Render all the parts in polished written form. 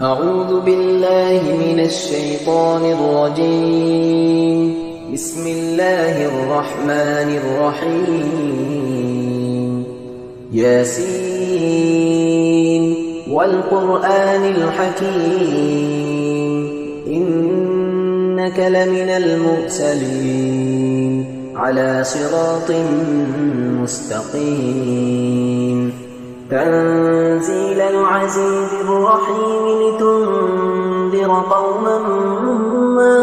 أعوذ بالله من الشيطان الرجيم. بسم الله الرحمن الرحيم. ياسين والقرآن الحكيم إنك لمن المرسلين على صراط مستقيم. تنزيل العزيز الرحيم لتنذر قوما ما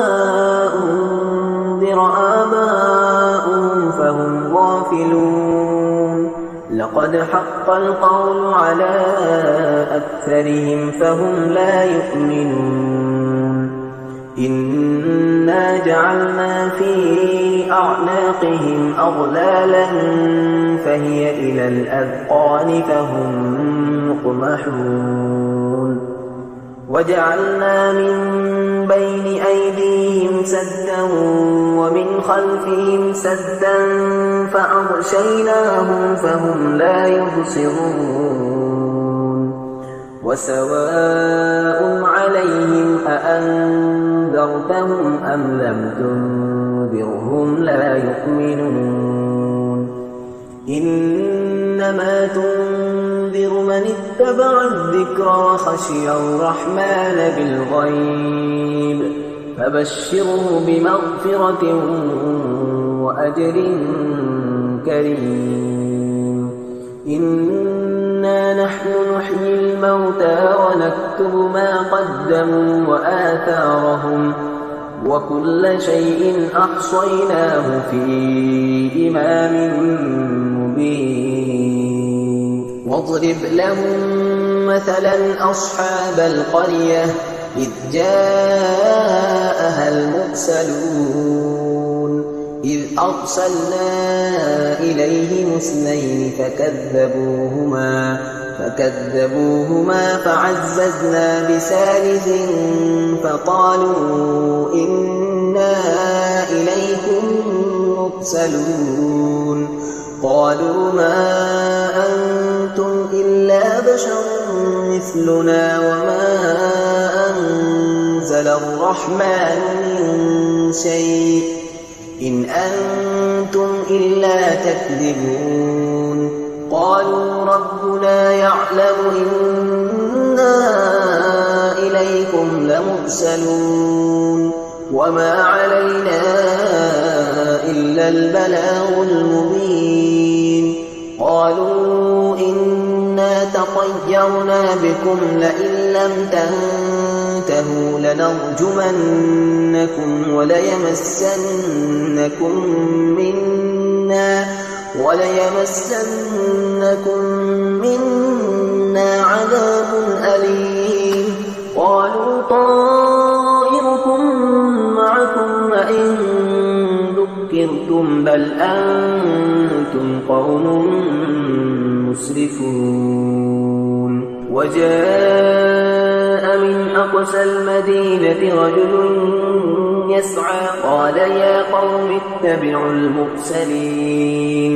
أنذر آباؤهم فهم غافلون. لقد حق القول على أكثرهم فهم لا يؤمنون. إنا جعلنا في أعناقهم أغلالا فهي إلى الأذقان فهم مقمحون. وجعلنا من بين أيديهم سدا ومن خلفهم سدا فأغشيناهم فهم لا يبصرون. وسواء عليهم أأنذرتهم أم لم تنذرهم لا يؤمنون. إنما تنذر من اتبع الذكر وخشي الرحمن بالغيب فبشره بمغفرة وأجر كريم. إنا نحن نحيي الموتى ونكتب ما قدموا وآثارهم وكل شيء أحصيناه في إمام مبين. واضرب لهم مثلا أصحاب القرية إذ جاءها المرسلون إذ أرسلنا إليهم اثنين فكذبوهما فعززنا بثالث فقالوا إنا إليكم مرسلون. قالوا ما أنتم إلا بشر مثلنا وما أنزل الرحمن من شيء إن أنتم إلا تكذبون. قالوا ربنا يعلم إنا إليكم لمرسلون وما علينا إلا البلاغ المبين. قالوا إنا تطيرنا بكم لئن لم تنتهوا لنرجمنكم وليمسنكم منا عذاب أليم. قالوا طائركم معكم وإن ذكرتم بل أنتم قوم مسرفون. وجاء من أقصى المدينة رجل يسعى قال يا قوم اتبعوا المرسلين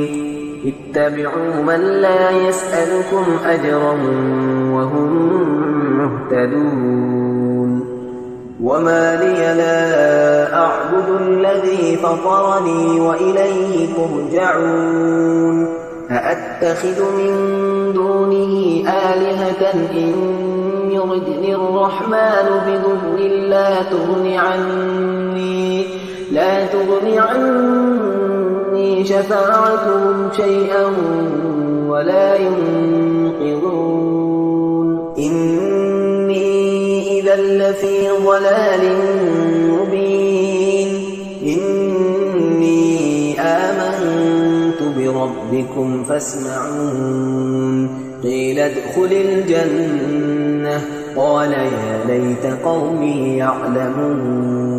اتبعوا من لا يسألكم أجرا وهم مهتدون. وما لي لا أعبد الذي فطرني وإليه ترجعون. أأتخذ من دونه آلهة إن يردني الرحمن بضر لا تغن عني شفاعتهم شيئا ولا ينقذون. إني إذا لفي ضلال مبين. إني آمنت بربكم فاسمعون. قيل ادخل الجنة قال يا ليت قومي يعلمون.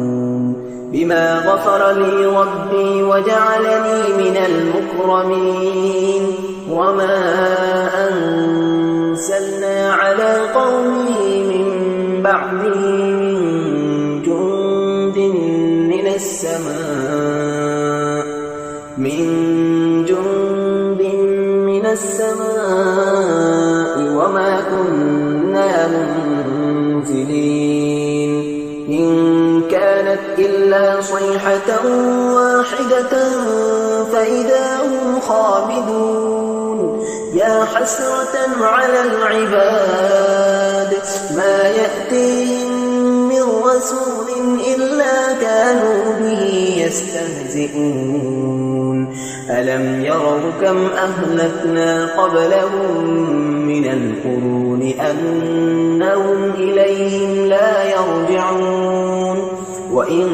بما غفر لي ربي وجعلني من المكرمين. وما أنزلنا على قومه من بعده من جند من السماء وما كنا منزلين. إلا صيحة واحدة فإذا هم خامدون يا حسرة على العباد ما يأتيهم من رسول إلا كانوا به يستهزئون ألم يروا كم أهلكنا قبلهم من القرون أنهم إليهم لا يرجعون وإن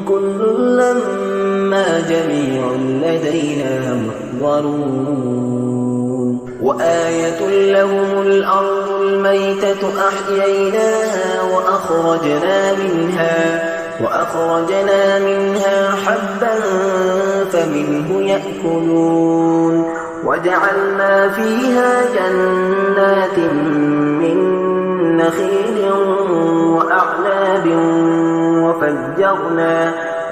كل لما جميع لدينا محضرون وآية لهم الأرض الميتة أحييناها وأخرجنا منها حبا فمنه يأكلون وجعلنا فيها جنات من نخيل وأعناب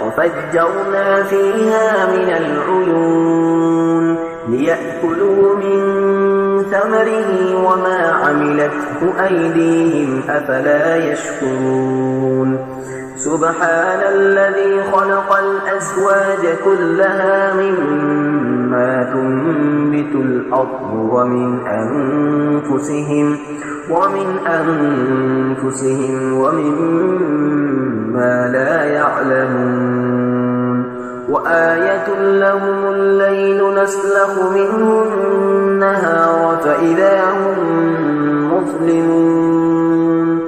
وفجرنا فيها من العيون ليأكلوا من ثمره وما عملته أيديهم أفلا يشكرون سبحان الذي خلق الأزواج كلها مما تنبت الأرض ومن أنفسهم ومما لا يعلمون وآية لهم الليل نسلخ منه النهار فإذا هم مظلمون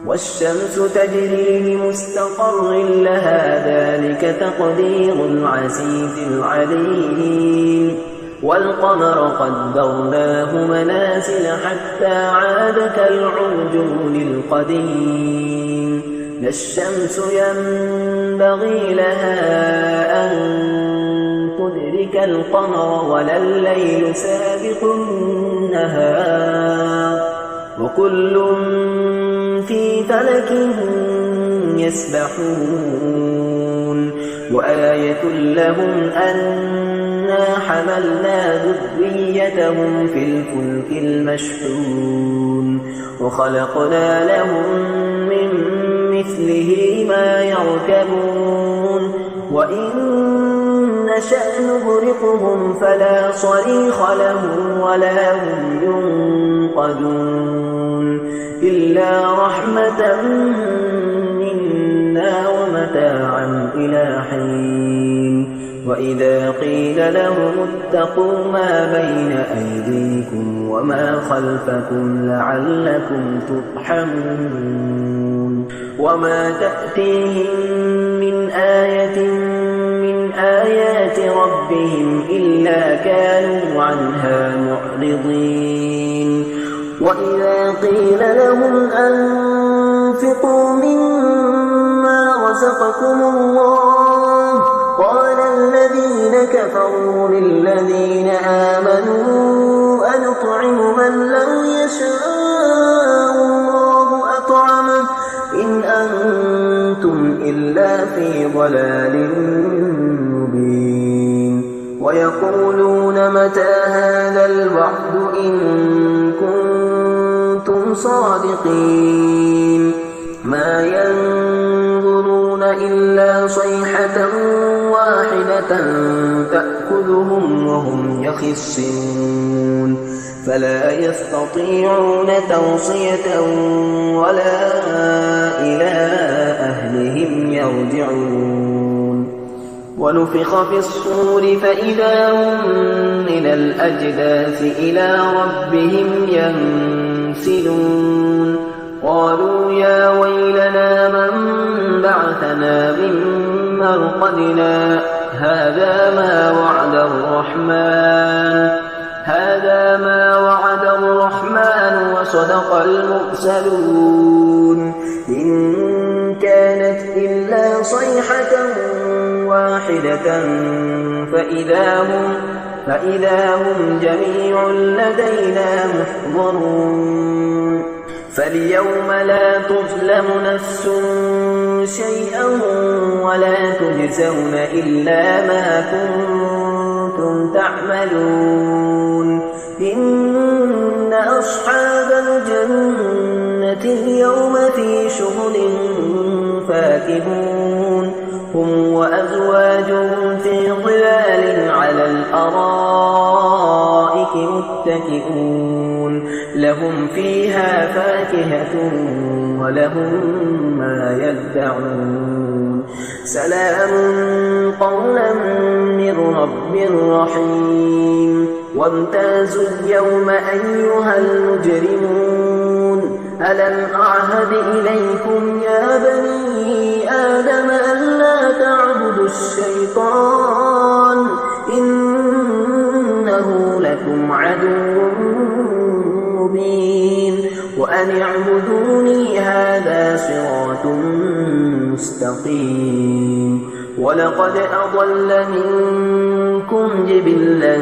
والشمس تجري لمستقر لها ذلك تقدير العزيز العليم والقمر قدرناه منازل حتى عاد كالعرجون القديم لا الشمس ينبغي لها أن تدرك القمر ولا الليل سابق النهار وكل في فلك يسبحون وآية لهم أنا حملنا ذريتهم في الفلك المشحون وخلقنا لهم من مثله ما يركبون وإن نشأ نغرقهم فلا صريخ لهم ولا هم ينقذون إلا رحمة منا ومتاعا إلى حين وإذا قيل لهم اتقوا ما بين أيديكم وما خلفكم لعلكم ترحمون وما تأتيهم من آية من آيات ربهم إلا كانوا عنها معرضين وإذا قيل لهم أنفقوا مما رزقكم الله قال الذين كفروا للذين آمنوا أنطعم من لو يشاء الله أطعمه إن أنتم إلا في ضلال مبين ويقولون متى هذا الوعد إن كنتم صادقين ما ينظرون إلا صيحة واحدة تأخذهم وهم يخصمون فلا يستطيعون توصية ولا إلى أهلهم يرجعون ونفخ في الصور فإذا هم من الأجداث إلى ربهم ينسلون قالوا يا ويلنا من بعثنا من مرقدنا هذا ما وعد الرحمن وصدق المرسلون إن كانت إلا صيحة واحدة فإذا هم جميع لدينا محضرون فاليوم لا تظلم نفس شيئا ولا تجزون إلا ما كنتم تعملون إن أصحاب الجنة اليوم في شغل فاكهون فاكهون هم وأزواجهم في ظلال على الأرائك متكئون لهم فيها فاكهة ولهم ما يدعون سلام قولا من رب رحيم وامتازوا اليوم أيها المجرمون ألم أعهد إليكم يا بني آدم ألا تعبدوا الشيطان إنه لكم عدو مبين وأن اعبدوني هذا صراط مستقيم ولقد أضل منكم جبلا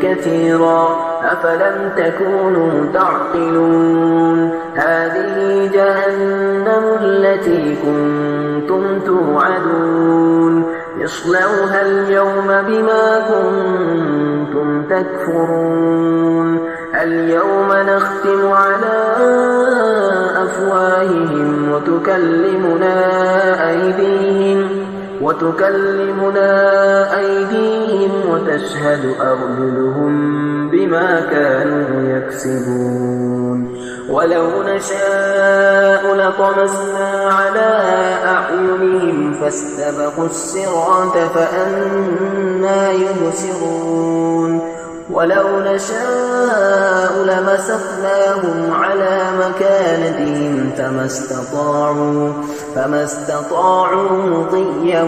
كثيرا أفلم تكونوا تعقلون هذه جهنم التي كنتم توعدون اصلوها اليوم بما كنتم تكفرون اليوم نختم على أفواههم وتكلمنا أيديهم وتشهد أرجلهم بما كانوا يكسبون ولو نشاء لطمسنا على أعينهم فاستبقوا الصراط فأنى يبصرون ولو نشاء لمسخناهم على مكانتهم فما استطاعوا مضيا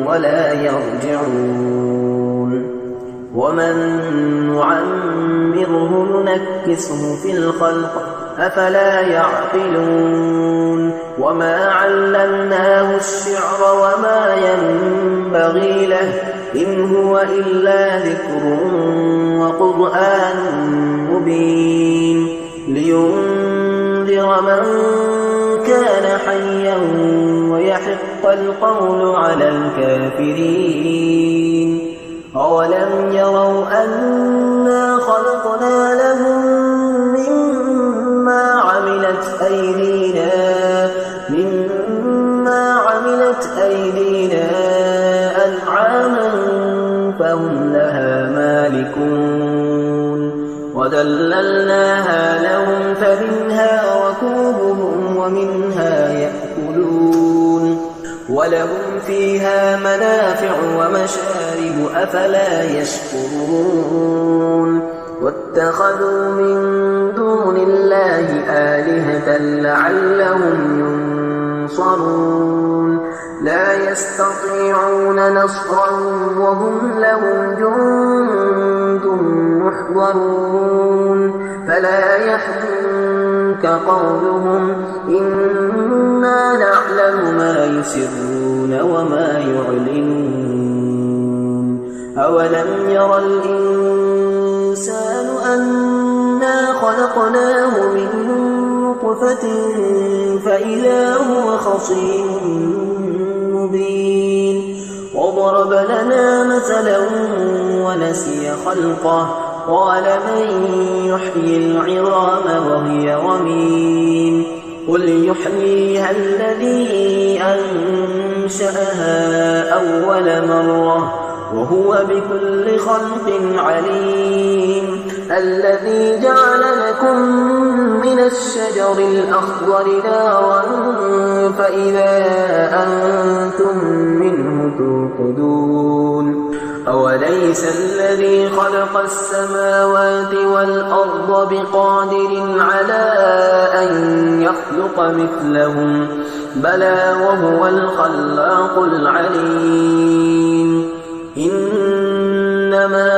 ولا يرجعون ومن نعمره ننكسه في الخلق أفلا يعقلون وما علمناه الشعر وما ينبغي له إن هو إلا ذكر وقرآن مبين لينذر من كان حيا ويحق القول على الكافرين أولم يروا أنا خلقنا لهم مما عملت أيدينا أنعاما فهم لها مالكون وذللناها لهم فمنها ركوبهم ومنها يأكلون ولهم فيها منافع ومشارب أفلا يشكرون واتخذوا من دون الله آلهة لعلهم ينصرون لا يستطيعون نصرهم وهم لهم جند محضرون فلا يحزنك قولهم إنا نعلم ما يسرون وما يعلنون أولم ير الإنسان أنا خلقناه من نطفة فإذا هو خصيم مبين وضرب لنا مثلا ونسي خلقه قال من يحيي العظام وهي رميم قل يحييها الذي أنشأها أول مرة وهو بكل خلق عليم الذي جعل لكم من الشجر الأخضر نارا فإذا أنتم منه توقدون أوليس الذي خلق السماوات والأرض بقادر على أن يخلق مثلهم بلى وهو الخلاق العليم إنما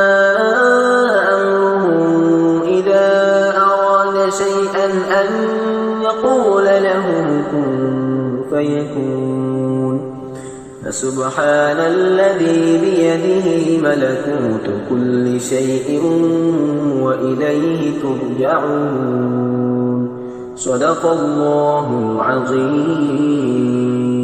أمره إذا أراد شيئا أن يقول له كن فيكون فسبحان الذي بيده ملكوت كل شيء وإليه ترجعون صدق الله العظيم.